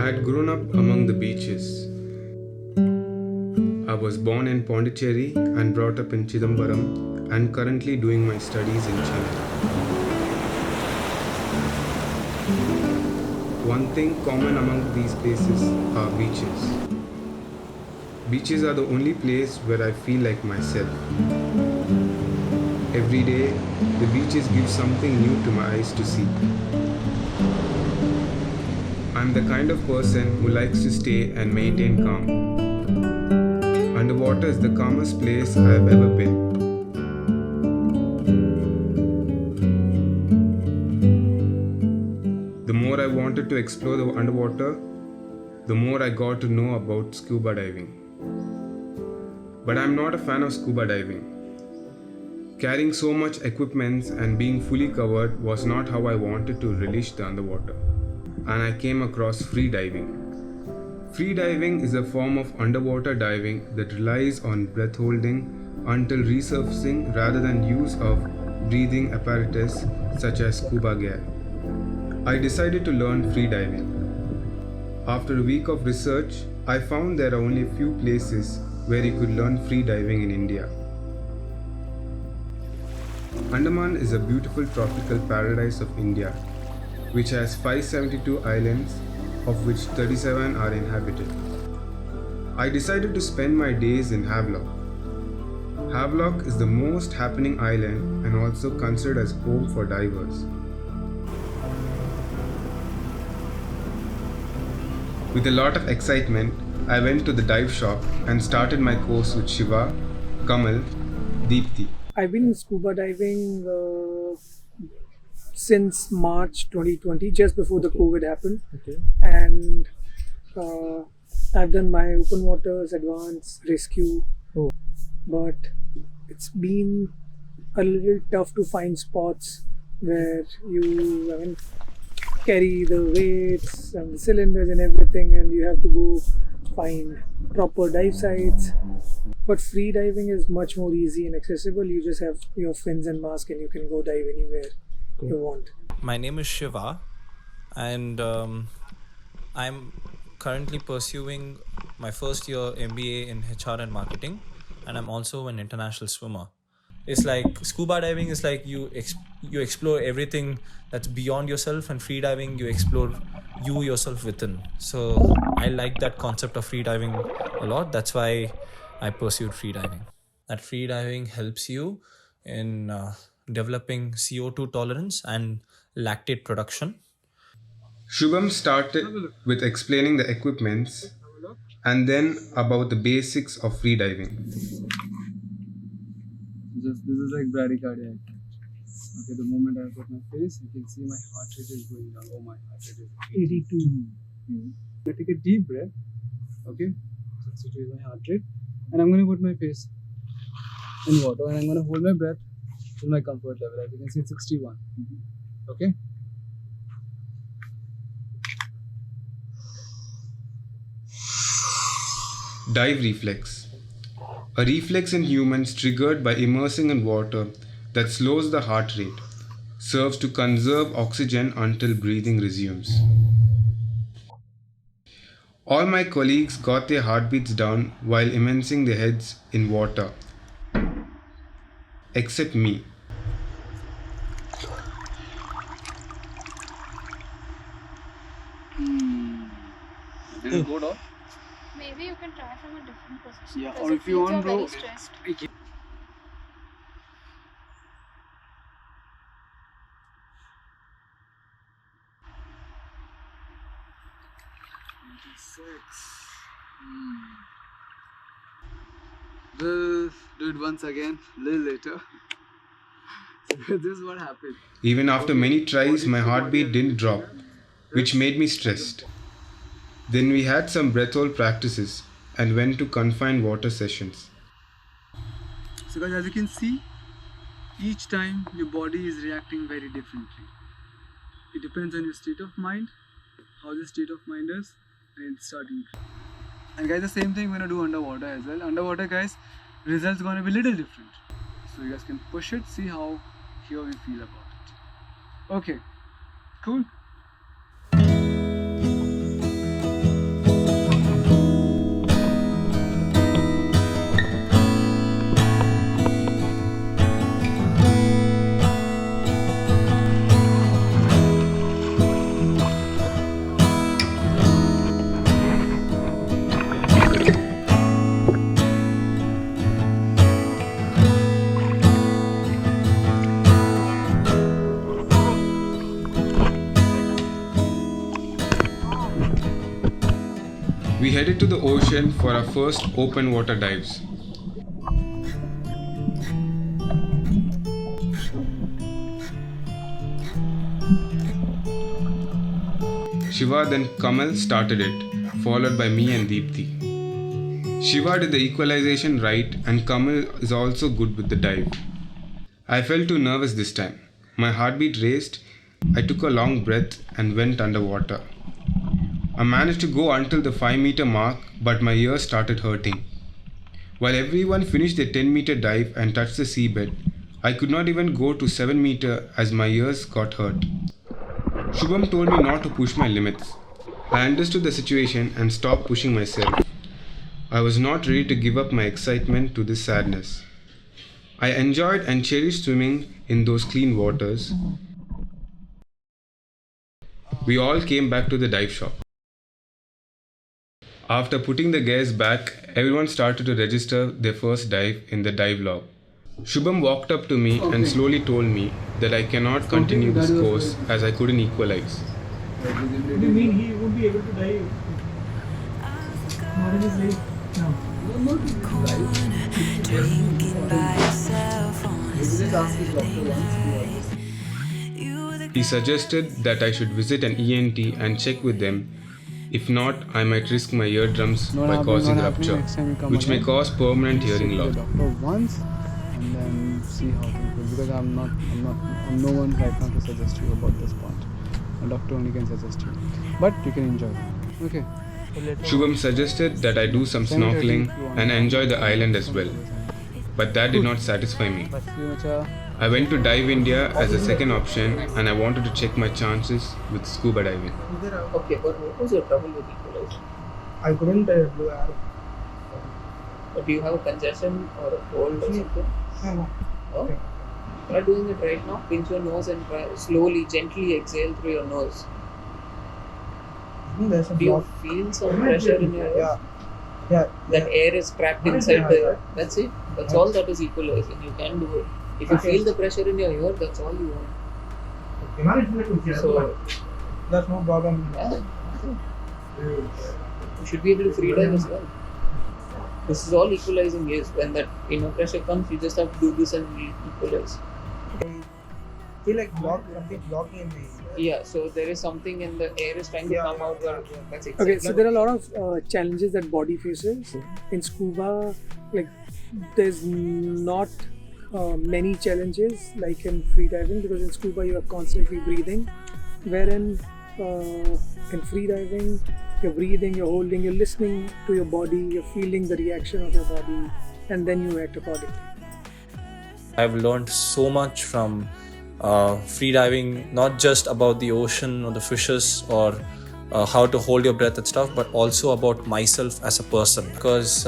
had grown up among the beaches. I was born in Pondicherry and brought up in Chidambaram and currently doing my studies in Chennai. One thing common among these places are beaches. Beaches are the only place where I feel like myself. Every day, the beaches give something new to my eyes to see. I'm the kind of person who likes to stay and maintain calm. Underwater is the calmest place I have ever been. The more I wanted to explore the underwater, the more I got to know about scuba diving. But I'm not a fan of scuba diving. Carrying so much equipment and being fully covered was not how I wanted to relish the underwater. And I came across freediving. Freediving is a form of underwater diving that relies on breath holding until resurfacing rather than use of breathing apparatus such as scuba gear. I decided to learn freediving. After a week of research, I found there are only a few places where you could learn freediving in India. Andaman is a beautiful tropical paradise of India, which has 572 islands, of which 37 are inhabited. I decided to spend my days in Havelock. Havelock is the most happening island and also considered as home for divers. With a lot of excitement, I went to the dive shop and started my course with Shiva, Kamal, Deepthi. I've been scuba diving since March 2020, just before the COVID happened. Okay. And I've done my open waters, advanced, rescue. Oh. But it's been a little tough to find spots where you carry the weights and the cylinders and everything, and you have to go find proper dive sites. But free diving is much more easy and accessible. You just have your fins and mask and you can go dive anywhere you want. My name is Shiva, and I'm currently pursuing my first year MBA in HR and marketing, and I'm also an international swimmer. It's like scuba diving is like you explore everything that's beyond yourself, and free diving you explore you yourself within. So I like that concept of free diving a lot. That's why I pursued free diving. That free diving helps you in developing CO2 tolerance and lactate production. Shubham started with explaining the equipments and then about the basics of freediving. This is like bradycardia. Okay, the moment I put my face, you can see my heart rate is going down. Oh, my heart rate is 82. I take a deep breath. Okay, so it is my heart rate, and I'm going to put my face in water, and I'm going to hold my breath till my comfort level. As you can see, it's 61. Okay. Dive reflex. A reflex in humans triggered by immersing in water that slows the heart rate, serves to conserve oxygen until breathing resumes. All my colleagues got their heartbeats down while immersing their heads in water, except me. Did it go down? Maybe you can try from a different position. Yeah, because or it if you feels want, you're bro. very stressed. We'll do it once again, a little later. So this is what happened. Even after many tries, my heartbeat didn't drop, which made me stressed. Then we had some breath hold practices and went to confined water sessions. So guys, as you can see, each time your body is reacting very differently. It depends on your state of mind, how the state of mind is, and it's starting. And guys, the same thing we're gonna do underwater as well. Underwater, guys, results gonna be a little different. So you guys can push it, see how here we feel about it. Okay, cool. We headed to the ocean for our first open water dives. Shiva then Kamal started it, followed by me and Deepthi. Shiva did the equalization right and Kamal is also good with the dive. I felt too nervous this time. My heartbeat raced, I took a long breath and went underwater. I managed to go until the 5-meter mark, but my ears started hurting. While everyone finished their 10-meter dive and touched the seabed, I could not even go to 7-meter as my ears got hurt. Shubham told me not to push my limits. I understood the situation and stopped pushing myself. I was not ready to give up my excitement to this sadness. I enjoyed and cherished swimming in those clean waters. We all came back to the dive shop. After putting the gears back, everyone started to register their first dive in the dive log. Shubham walked up to me and slowly told me that I cannot continue this course as I couldn't equalize. What do you mean he won't be able to dive? Not in his life? No. He suggested that I should visit an ENT and check with them. If not, I might risk my eardrums by causing rupture, which may cause permanent hearing loss. Doctor once and then see how things go, because I'm no one right now to suggest you about this point. A doctor only can suggest you, but you can enjoy. Okay. Shubham suggested that I do some snorkeling and enjoy the island as well, but that did not satisfy me. I went to Dive India as a second option and I wanted to check my chances with scuba diving. Okay, but what was your trouble with equalization? I couldn't do air. Or do you have a congestion or a cold or something? No. Oh, try doing it right now. Pinch your nose and try slowly, gently exhale through your nose. There's a Do you block. feel some pressure in your ear? Yeah. That air is trapped inside the ear. That's it. That's all that is equalizing. You can do it. If you feel the pressure in your ear, that's all you want. So, That's no problem. yeah, you should be able to free dive as well. This is all equalizing is. When that inner pressure comes, you just have to do this and equalize. I feel like something blocking in the Yeah, so there is something in the air is trying to come out. That's exactly. Okay, so there are a lot of challenges that body faces. In scuba, like there's not many challenges like in freediving, because in scuba you are constantly breathing, wherein in freediving you're breathing, you're holding, you're listening to your body, you're feeling the reaction of your body, and then you act accordingly. I've learned so much from freediving, not just about the ocean or the fishes or how to hold your breath and stuff, but also about myself as a person, because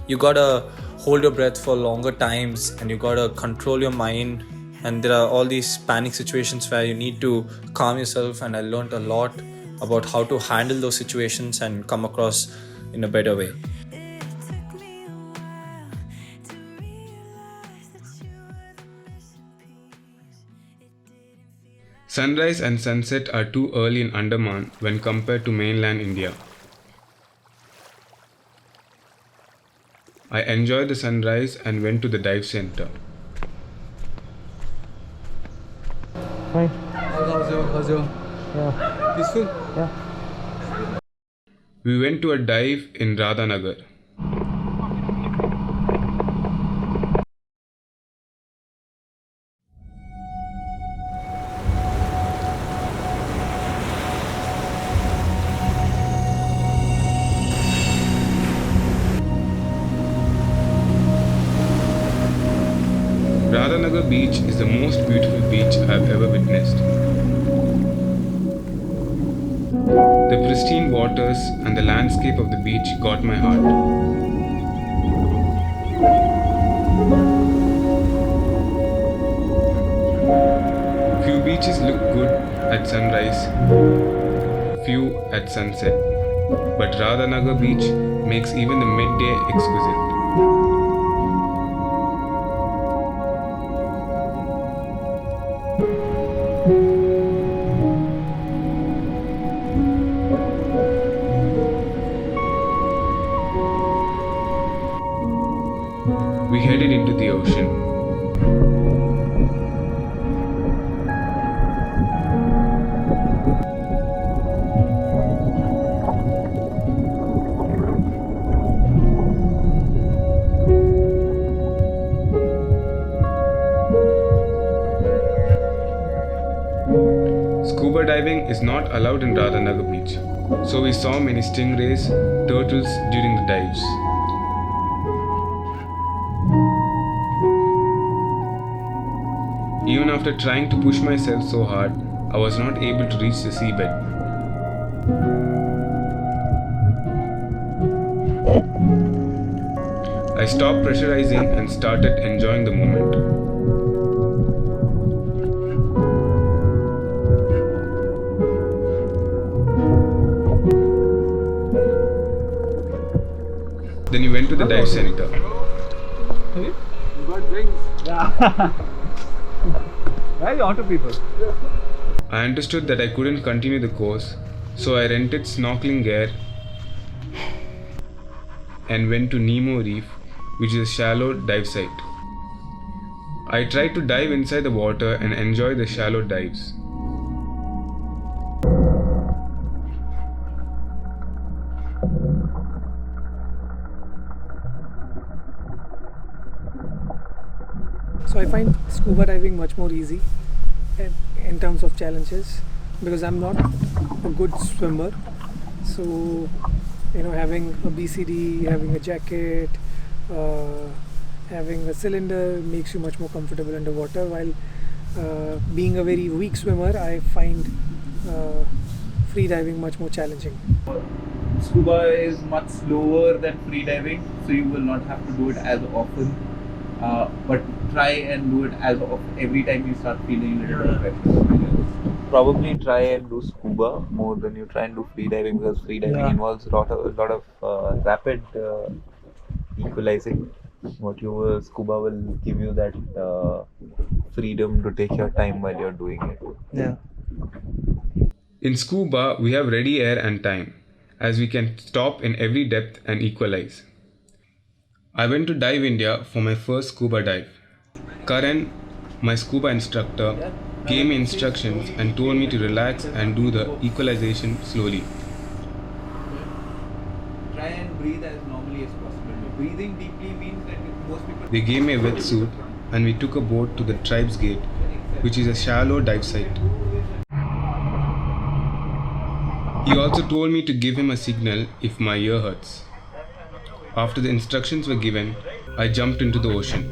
you gotta hold your breath for longer times and you gotta control your mind, and there are all these panic situations where you need to calm yourself, and I learned a lot about how to handle those situations and come across in a better way. Sunrise and sunset are too early in Andaman when compared to mainland India. I enjoyed the sunrise and went to the dive center. Hi. How's your? Yeah. Peaceful? Yeah. We went to a dive in Radhanagar. Radhanagar beach is the most beautiful beach I've ever witnessed. The pristine waters and the landscape of the beach got my heart. Few beaches look good at sunrise, few at sunset, but Radhanagar beach makes even the midday exquisite. is not allowed in Radhanagar beach. So we saw many stingrays, turtles during the dives. Even after trying to push myself so hard, I was not able to reach the seabed. I stopped pressurizing and started enjoying the moment. Then we went to the dive center. Where are the auto people? I understood that I couldn't continue the course, so I rented snorkeling gear and went to Nemo Reef, which is a shallow dive site. I tried to dive inside the water and enjoy the shallow dives. So I find scuba diving much more easy in terms of challenges because I'm not a good swimmer. So having a BCD, having a jacket, having a cylinder makes you much more comfortable underwater. While being a very weak swimmer, I find free diving much more challenging. Scuba is much slower than free diving, so you will not have to do it as often. But try and do it as of every time you start feeling a little bit of pressure. Probably try and do scuba more than you try and do free diving, because free diving involves a lot of rapid equalizing. Scuba will give you that freedom to take your time while you're doing it. Yeah. In scuba, we have ready air and time, as we can stop in every depth and equalize. I went to Dive India for my first scuba dive. Karan, my scuba instructor, gave me instructions and told me to relax and do the equalization slowly. Try and breathe as normally as possible. Breathing deeply means that most people... They gave me a wetsuit and we took a boat to the Tribes Gate, which is a shallow dive site. He also told me to give him a signal if my ear hurts. After the instructions were given, I jumped into the ocean.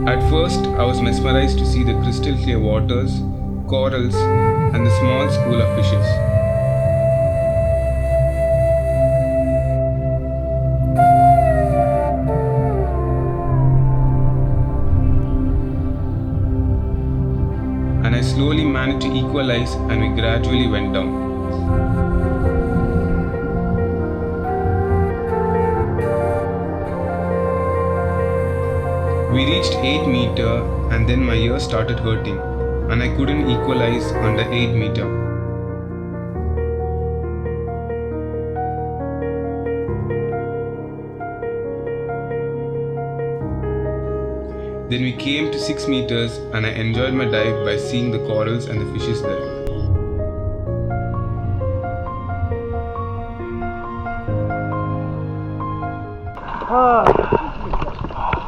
At first, I was mesmerized to see the crystal clear waters, corals, and the small school of fishes. And I slowly managed to equalize and we gradually went down. We reached 8 meter and then my ear started hurting and I couldn't equalize under 8 meter. Then we came to 6 meters and I enjoyed my dive by seeing the corals and the fishes there. Ah,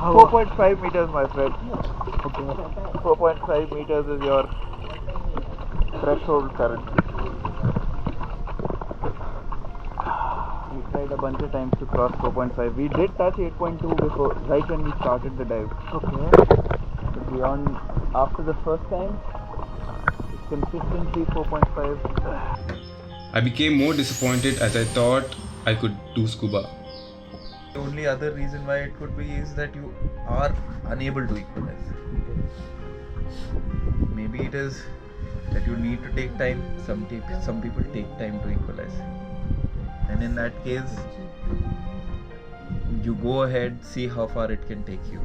4.5 meters, my friend. 4.5 meters is your threshold currently. We tried a bunch of times to cross 4.5. We did touch 8.2 before, right when we started the dive. Okay. But beyond, after the first time, consistently 4.5. I became more disappointed as I thought I could do scuba. The only other reason why it could be is that you are unable to equalize. Maybe it is that you need to take time. Some people take time to equalize, and in that case, you go ahead, see how far it can take you.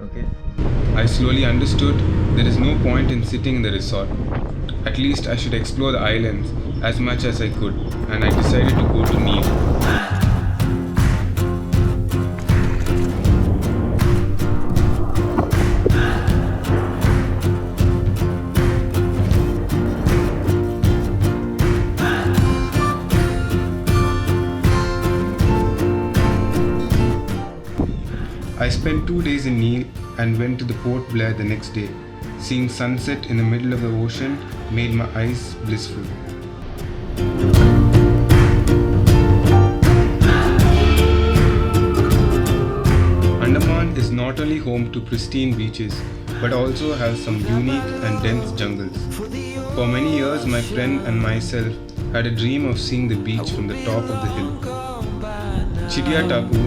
Okay? I slowly understood there is no point in sitting in the resort. At least I should explore the islands as much as I could, and I decided to go to Neil. I spent 2 days in Neil and went to the Port Blair the next day. Seeing sunset in the middle of the ocean made my eyes blissful. Andaman is not only home to pristine beaches, but also has some unique and dense jungles. For many years, my friend and myself had a dream of seeing the beach from the top of the hill. Chidiya Taku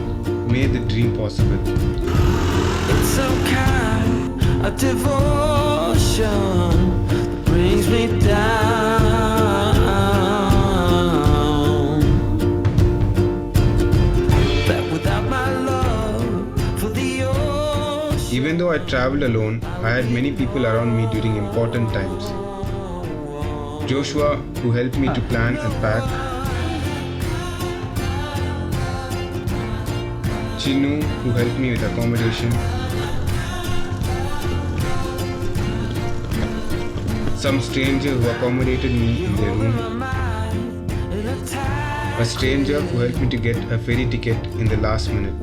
made the dream possible. It's some kind of devotion that brings me down. That without my love for the ocean. Even though I traveled alone, I had many people around me during important times. Joshua, who helped me to plan and pack. Chinu, who helped me with accommodation. Some stranger who accommodated me in their room. A stranger who helped me to get a ferry ticket in the last minute.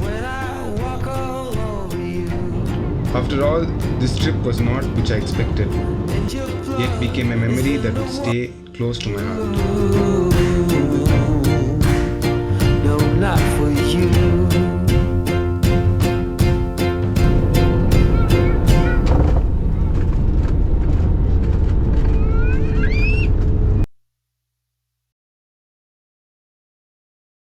After all, this trip was not which I expected, yet became a memory that would stay close to my heart. No, not for you.